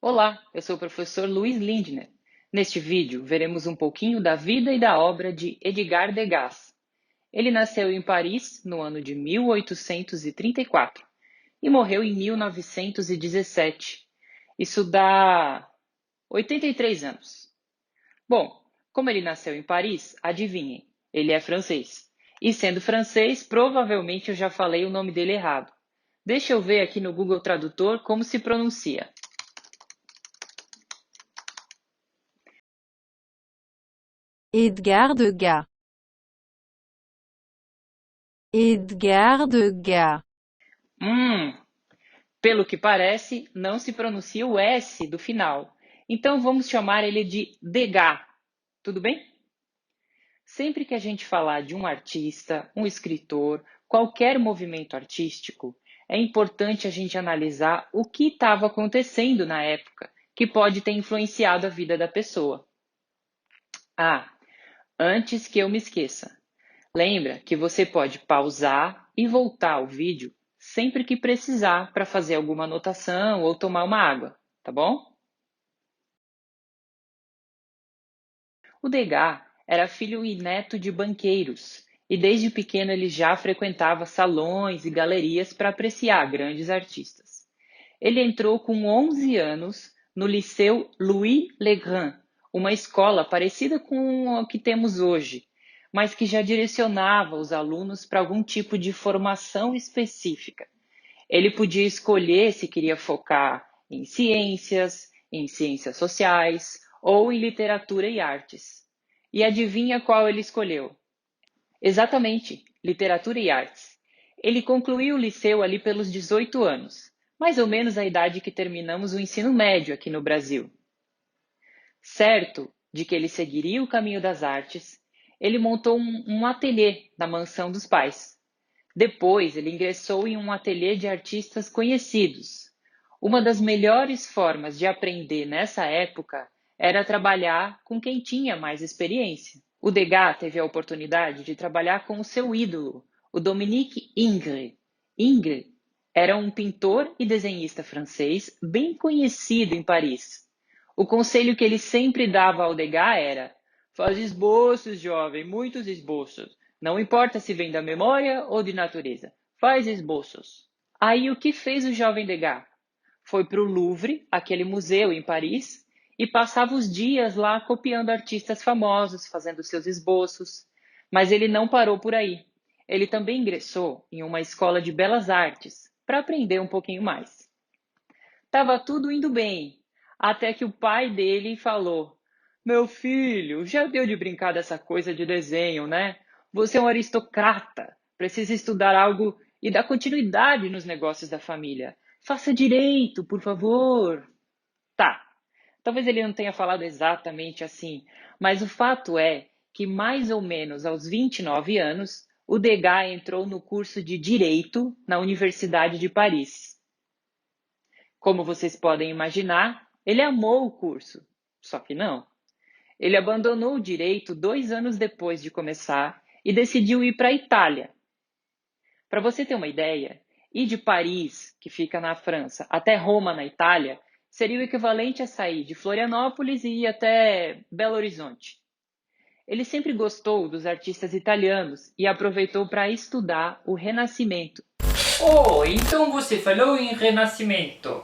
Olá, eu sou o professor Luiz Lindner. Neste vídeo, veremos um pouquinho da vida e da obra de Edgar Degas. Ele nasceu em Paris no ano de 1834 e morreu em 1917. Isso dá 83 anos. Bom, como ele nasceu em Paris, adivinhem, ele é francês. E sendo francês, provavelmente eu já falei o nome dele errado. Deixa eu ver aqui no Google Tradutor como se pronuncia. Edgar Degas. Edgar Degas. Hum, Pelo que parece, não se pronuncia o S do final. Então vamos chamar ele de Degas. Tudo bem? Sempre que a gente falar de um artista, um escritor, qualquer movimento artístico, é importante a gente analisar o que estava acontecendo na época, que pode ter influenciado a vida da pessoa. Ah, antes que eu me esqueça, lembra que você pode pausar e voltar o vídeo sempre que precisar para fazer alguma anotação ou tomar uma água, tá bom? O Degas era filho e neto de banqueiros e desde pequeno ele já frequentava salões e galerias para apreciar grandes artistas. Ele entrou com 11 anos no Liceu Louis Le Grand, uma escola parecida com a que temos hoje, mas que já direcionava os alunos para algum tipo de formação específica. Ele podia escolher se queria focar em ciências sociais ou em literatura e artes. E adivinha qual ele escolheu? Exatamente, literatura e artes. Ele concluiu o liceu ali pelos 18 anos, mais ou menos a idade que terminamos o ensino médio aqui no Brasil. Certo de que ele seguiria o caminho das artes, ele montou um ateliê na mansão dos pais. Depois, ele ingressou em um ateliê de artistas conhecidos. Uma das melhores formas de aprender nessa época era trabalhar com quem tinha mais experiência. O Degas teve a oportunidade de trabalhar com o seu ídolo, o Dominique Ingres. Ingres era um pintor e desenhista francês bem conhecido em Paris. O conselho que ele sempre dava ao Degas era: faz esboços, jovem, muitos esboços. Não importa se vem da memória ou de natureza, faz esboços. Aí o que fez o jovem Degas? Foi para o Louvre, aquele museu em Paris, e passava os dias lá copiando artistas famosos, fazendo seus esboços. Mas ele não parou por aí. Ele também ingressou em uma escola de belas artes para aprender um pouquinho mais. Tava tudo indo bem, até que o pai dele falou: Meu filho, já deu de brincar dessa coisa de desenho, né? Você é um aristocrata, precisa estudar algo e dar continuidade nos negócios da família. Faça direito, por favor. Tá, talvez ele não tenha falado exatamente assim, mas o fato é que mais ou menos aos 29 anos, o Degas entrou no curso de Direito na Universidade de Paris. Como vocês podem imaginar, ele amou o curso, só que não. Ele abandonou o direito 2 anos depois de começar e decidiu ir para a Itália. Para você ter uma ideia, ir de Paris, que fica na França, até Roma, na Itália, seria o equivalente a sair de Florianópolis e ir até Belo Horizonte. Ele sempre gostou dos artistas italianos e aproveitou para estudar o Renascimento. Oh, então você falou em Renascimento.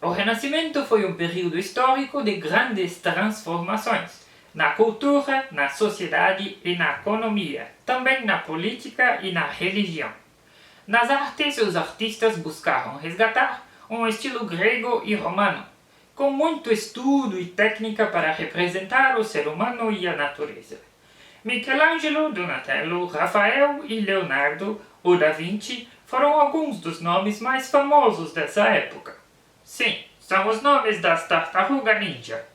O Renascimento foi um período histórico de grandes transformações na cultura, na sociedade e na economia, também na política e na religião. Nas artes, os artistas buscaram resgatar um estilo grego e romano, com muito estudo e técnica para representar o ser humano e a natureza. Michelangelo, Donatello, Rafael e Leonardo, ou Da Vinci, foram alguns dos nomes mais famosos dessa época. Sim, são os nomes das tartarugas ninja.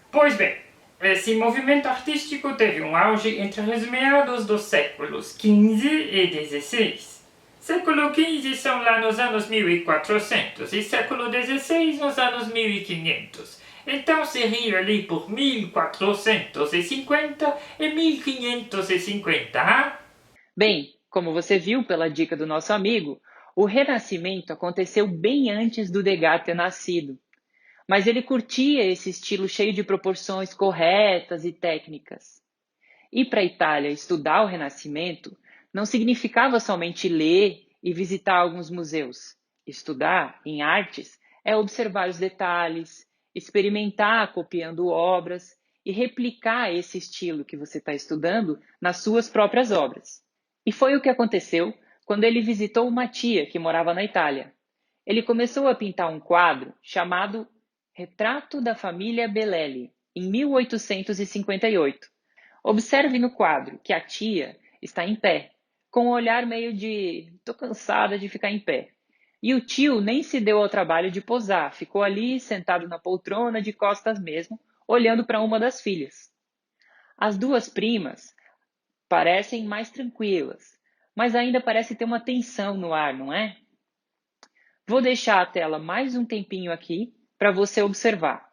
Pois bem, esse movimento artístico teve um auge entre os meados dos séculos XV e XVI. Século XV são lá nos anos 1400 e século XVI nos anos 1500. Então seria ali por 1450 e 1550, ah? Bem, como você viu pela dica do nosso amigo, O Renascimento aconteceu bem antes do Degas ter nascido, mas ele curtia esse estilo cheio de proporções corretas e técnicas. Ir para a Itália estudar o Renascimento não significava somente ler e visitar alguns museus. Estudar em artes é observar os detalhes, experimentar copiando obras e replicar esse estilo que você está estudando nas suas próprias obras. E foi o que aconteceu quando ele visitou uma tia que morava na Itália. Ele começou a pintar um quadro chamado Retrato da Família Bellelli, em 1858. Observe no quadro que a tia está em pé, com um olhar meio de "tô cansada de ficar em pé". E o tio nem se deu ao trabalho de posar, ficou ali sentado na poltrona, de costas mesmo, olhando para uma das filhas. As duas primas parecem mais tranquilas, mas ainda parece ter uma tensão no ar, não é? Vou deixar a tela mais um tempinho aqui para você observar.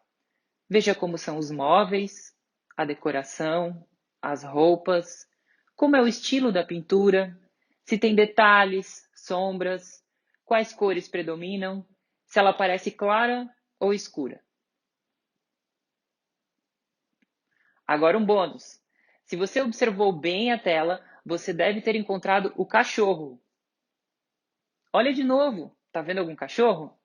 Veja como são os móveis, a decoração, as roupas, como é o estilo da pintura, se tem detalhes, sombras, quais cores predominam, se ela parece clara ou escura. Agora um bônus. Se você observou bem a tela, você deve ter encontrado o cachorro. Olha de novo, tá vendo algum cachorro?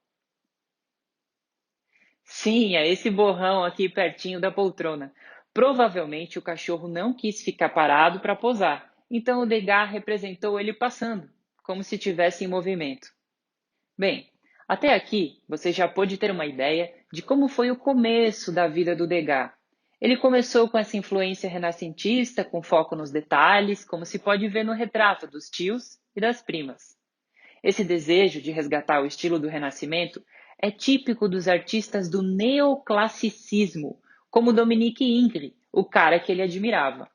Sim, é esse borrão aqui pertinho da poltrona. Provavelmente o cachorro não quis ficar parado para posar, então o Degas representou ele passando, como se estivesse em movimento. Bem, até aqui você já pôde ter uma ideia de como foi o começo da vida do Degas. Ele começou com essa influência renascentista, com foco nos detalhes, como se pode ver no retrato dos tios e das primas. Esse desejo de resgatar o estilo do Renascimento é típico dos artistas do neoclassicismo, como Dominique Ingres, o cara que ele admirava.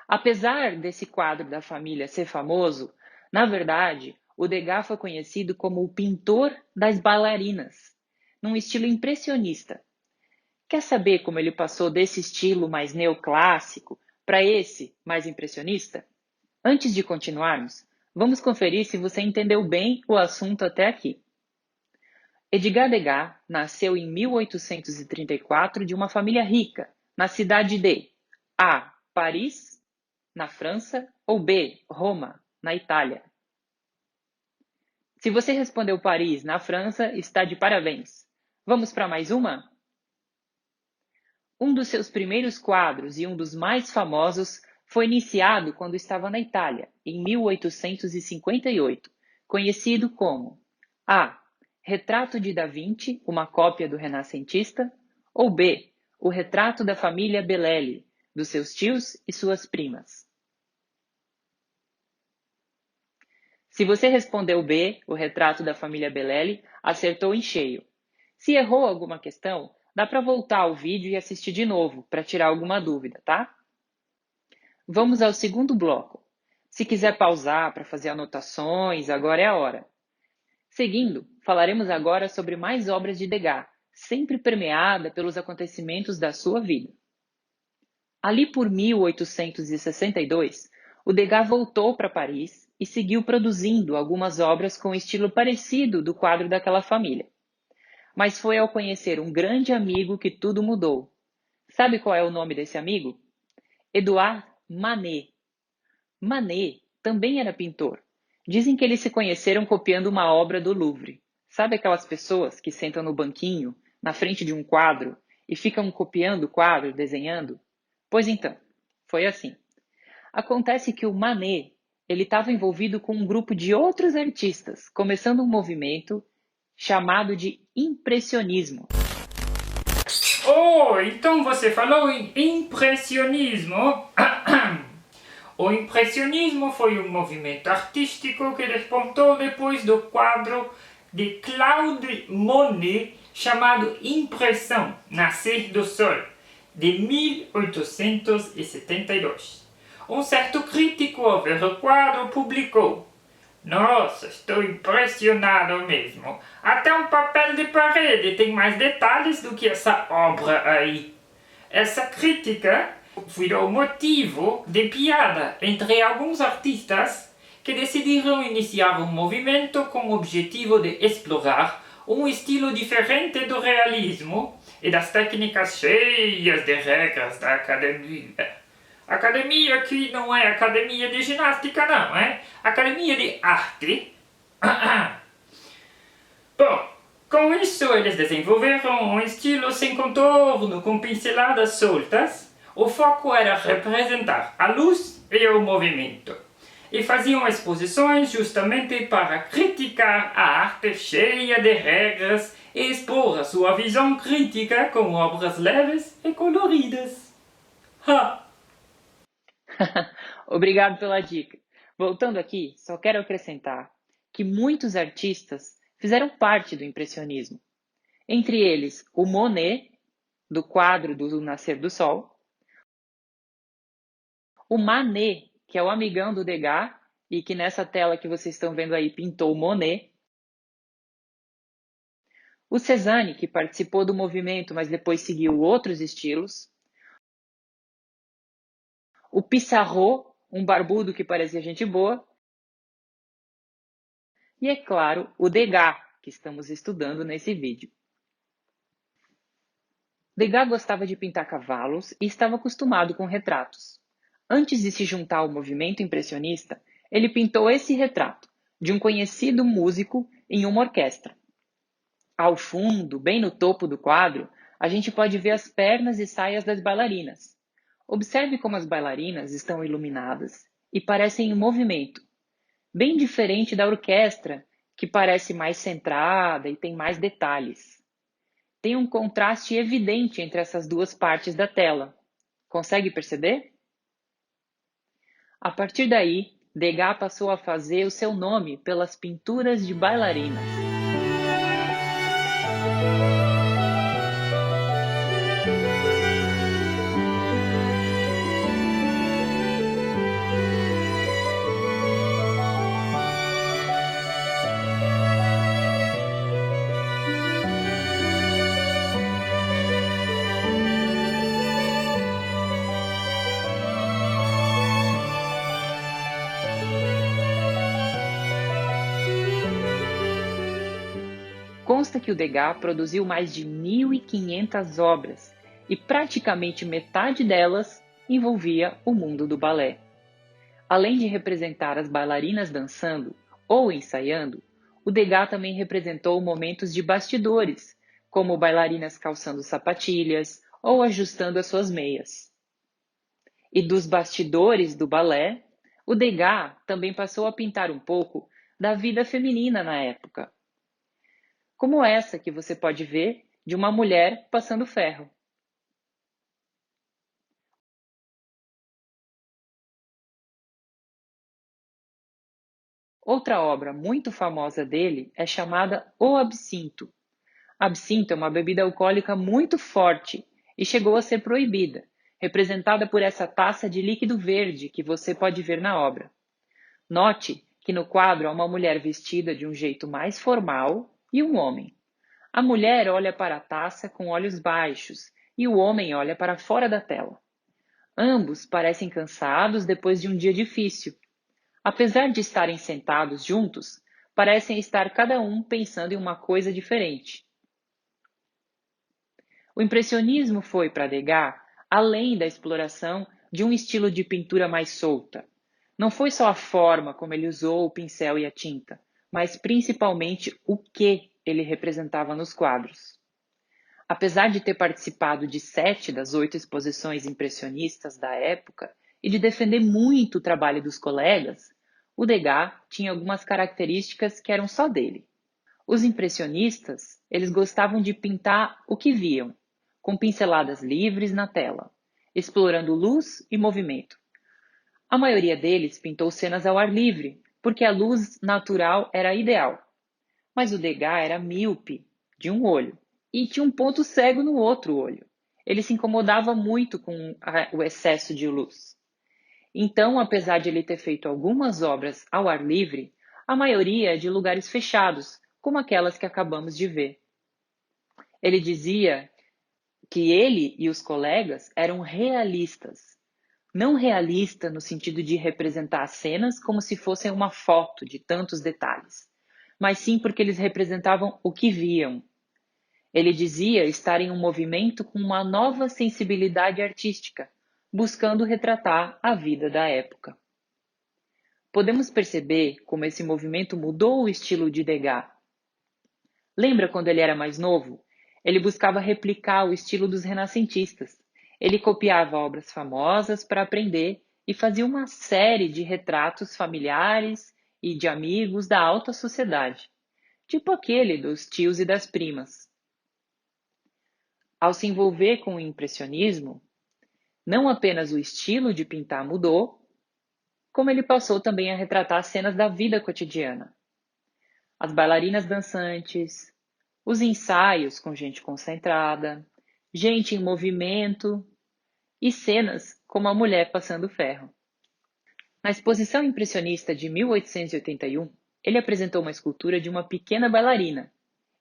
Apesar desse quadro da família ser famoso, na verdade, o Degas foi conhecido como o pintor das bailarinas, num estilo impressionista. Quer saber como ele passou desse estilo mais neoclássico para esse mais impressionista? Antes de continuarmos, vamos conferir se você entendeu bem o assunto até aqui. Edgar Degas nasceu em 1834 de uma família rica, na cidade de A. Paris, na França, ou B. Roma, na Itália. Se você respondeu Paris, na França, está de parabéns. Vamos para mais uma? Um dos seus primeiros quadros e um dos mais famosos foi iniciado quando estava na Itália, em 1858, conhecido como A. Retrato de Da Vinci, uma cópia do renascentista, ou B. O retrato da família Bellelli, dos seus tios e suas primas. Se você respondeu B, o retrato da família Bellelli, acertou em cheio. Se errou alguma questão, dá para voltar ao vídeo e assistir de novo, para tirar alguma dúvida, tá? Vamos ao segundo bloco. Se quiser pausar para fazer anotações, agora é a hora. Seguindo, falaremos agora sobre mais obras de Degas, sempre permeada pelos acontecimentos da sua vida. Ali por 1862, o Degas voltou para Paris e seguiu produzindo algumas obras com estilo parecido do quadro daquela família. Mas foi ao conhecer um grande amigo que tudo mudou. Sabe qual é o nome desse amigo? Edouard Manet. Manet também era pintor. Dizem que eles se conheceram copiando uma obra do Louvre. Sabe aquelas pessoas que sentam no banquinho, na frente de um quadro, e ficam copiando o quadro, desenhando? Pois então, foi assim. Acontece que o Manet, ele estava envolvido com um grupo de outros artistas, começando um movimento chamado de impressionismo. Oh, então você falou em impressionismo. O impressionismo foi um movimento artístico que despontou depois do quadro de Claude Monet chamado Impressão, Nascer do Sol, de 1872. Um certo crítico ao ver o quadro publicou: "Nossa, estou impressionado mesmo. Até um papel de parede tem mais detalhes do que essa obra aí." Essa crítica virou motivo de piada entre alguns artistas que decidiram iniciar um movimento com o objetivo de explorar um estilo diferente do realismo e das técnicas cheias de regras da academia. Academia que não é academia de ginástica, não, é? Academia de arte. Bom, com isso eles desenvolveram um estilo sem contorno, com pinceladas soltas. O foco era representar a luz e o movimento. E faziam exposições justamente para criticar a arte cheia de regras e expor a sua visão crítica com obras leves e coloridas. Ha! Obrigado pela dica. Voltando aqui, só quero acrescentar que muitos artistas fizeram parte do impressionismo. Entre eles, o Monet, do quadro do Nascer do Sol, o Manet, que é o amigão do Degas, e que nessa tela que vocês estão vendo aí pintou Monet, o Cézanne, que participou do movimento, mas depois seguiu outros estilos, o Pissarro, um barbudo que parecia gente boa, e, é claro, o Degas, que estamos estudando nesse vídeo. Degas gostava de pintar cavalos e estava acostumado com retratos. Antes de se juntar ao movimento impressionista, ele pintou esse retrato, de um conhecido músico em uma orquestra. Ao fundo, bem no topo do quadro, a gente pode ver as pernas e saias das bailarinas. Observe como as bailarinas estão iluminadas e parecem em movimento, bem diferente da orquestra, que parece mais centrada e tem mais detalhes. Tem um contraste evidente entre essas duas partes da tela. Consegue perceber? A partir daí, Degas passou a fazer o seu nome pelas pinturas de bailarinas. Consta que o Degas produziu mais de 1.500 obras e praticamente metade delas envolvia o mundo do balé. Além de representar as bailarinas dançando ou ensaiando, o Degas também representou momentos de bastidores, como bailarinas calçando sapatilhas ou ajustando as suas meias. E dos bastidores do balé, o Degas também passou a pintar um pouco da vida feminina na época, como essa que você pode ver de uma mulher passando ferro. Outra obra muito famosa dele é chamada O Absinto. Absinto é uma bebida alcoólica muito forte e chegou a ser proibida, representada por essa taça de líquido verde que você pode ver na obra. Note que no quadro há uma mulher vestida de um jeito mais formal e um homem. A mulher olha para a taça com olhos baixos e o homem olha para fora da tela. Ambos parecem cansados depois de um dia difícil. Apesar de estarem sentados juntos, parecem estar cada um pensando em uma coisa diferente. O impressionismo foi, para Degas, além da exploração de um estilo de pintura mais solta. Não foi só a forma como ele usou o pincel e a tinta, mas principalmente o que ele representava nos quadros. Apesar de ter participado de 7 das 8 exposições impressionistas da época e de defender muito o trabalho dos colegas, o Degas tinha algumas características que eram só dele. Os impressionistas, eles gostavam de pintar o que viam, com pinceladas livres na tela, explorando luz e movimento. A maioria deles pintou cenas ao ar livre, porque a luz natural era ideal. Mas o Degas era míope, de um olho, e tinha um ponto cego no outro olho. Ele se incomodava muito com o excesso de luz. Então, apesar de ele ter feito algumas obras ao ar livre, a maioria é de lugares fechados, como aquelas que acabamos de ver. Ele dizia que ele e os colegas eram realistas. Não realista no sentido de representar as cenas como se fossem uma foto de tantos detalhes, mas sim porque eles representavam o que viam. Ele dizia estar em um movimento com uma nova sensibilidade artística, buscando retratar a vida da época. Podemos perceber como esse movimento mudou o estilo de Degas. Lembra quando ele era mais novo? Ele buscava replicar o estilo dos renascentistas. Ele copiava obras famosas para aprender e fazia uma série de retratos familiares e de amigos da alta sociedade, tipo aquele dos tios e das primas. Ao se envolver com o impressionismo, não apenas o estilo de pintar mudou, como ele passou também a retratar cenas da vida cotidiana. As bailarinas dançantes, os ensaios com gente concentrada, gente em movimento e cenas como a mulher passando ferro. Na exposição impressionista de 1881, ele apresentou uma escultura de uma pequena bailarina.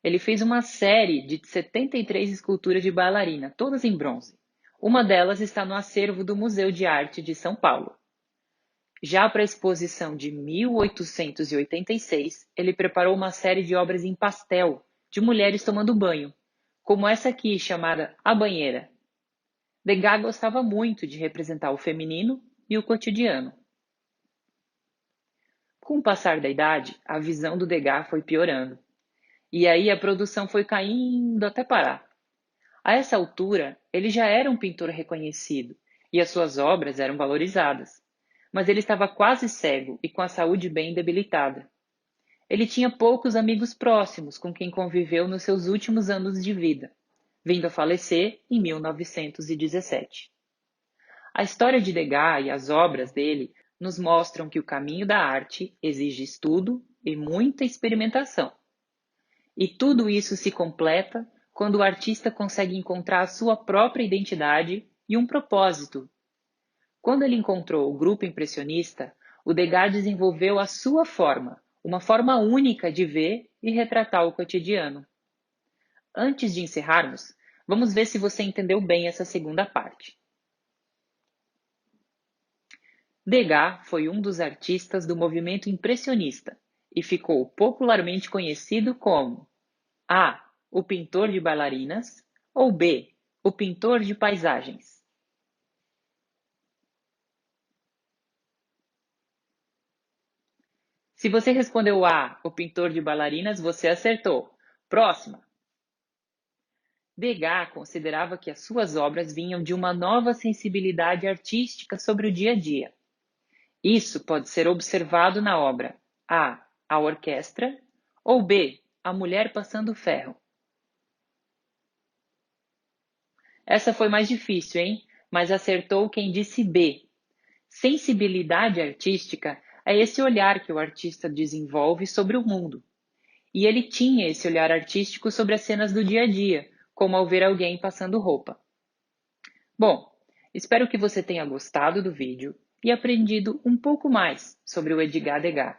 Ele fez uma série de 73 esculturas de bailarina, todas em bronze. Uma delas está no acervo do Museu de Arte de São Paulo. Já para a exposição de 1886, ele preparou uma série de obras em pastel, de mulheres tomando banho, como essa aqui, chamada A Banheira. Degas gostava muito de representar o feminino e o cotidiano. Com o passar da idade, a visão do Degas foi piorando. E aí a produção foi caindo até parar. A essa altura, ele já era um pintor reconhecido e as suas obras eram valorizadas. Mas ele estava quase cego e com a saúde bem debilitada. Ele tinha poucos amigos próximos com quem conviveu nos seus últimos anos de vida, vindo a falecer em 1917. A história de Degas e as obras dele nos mostram que o caminho da arte exige estudo e muita experimentação. E tudo isso se completa quando o artista consegue encontrar a sua própria identidade e um propósito. Quando ele encontrou o grupo impressionista, o Degas desenvolveu a sua forma, uma forma única de ver e retratar o cotidiano. Antes de encerrarmos, vamos ver se você entendeu bem essa segunda parte. Degas foi um dos artistas do movimento impressionista e ficou popularmente conhecido como A. O pintor de bailarinas ou B. O pintor de paisagens. Se você respondeu A, o pintor de bailarinas, você acertou. Próxima. Degas considerava que as suas obras vinham de uma nova sensibilidade artística sobre o dia a dia. Isso pode ser observado na obra A. A Orquestra ou B. A Mulher Passando Ferro. Essa foi mais difícil, hein? Mas acertou quem disse B. Sensibilidade artística é esse olhar que o artista desenvolve sobre o mundo. E ele tinha esse olhar artístico sobre as cenas do dia a dia, como ao ver alguém passando roupa. Bom, espero que você tenha gostado do vídeo e aprendido um pouco mais sobre o Edgar Degas.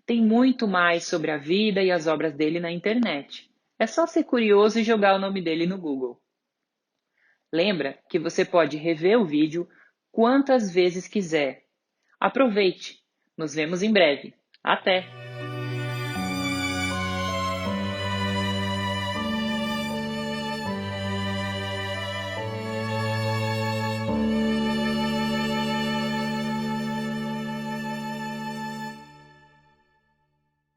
Tem muito mais sobre a vida e as obras dele na internet. É só ser curioso e jogar o nome dele no Google. Lembra que você pode rever o vídeo quantas vezes quiser. Aproveite! Nos vemos em breve. Até!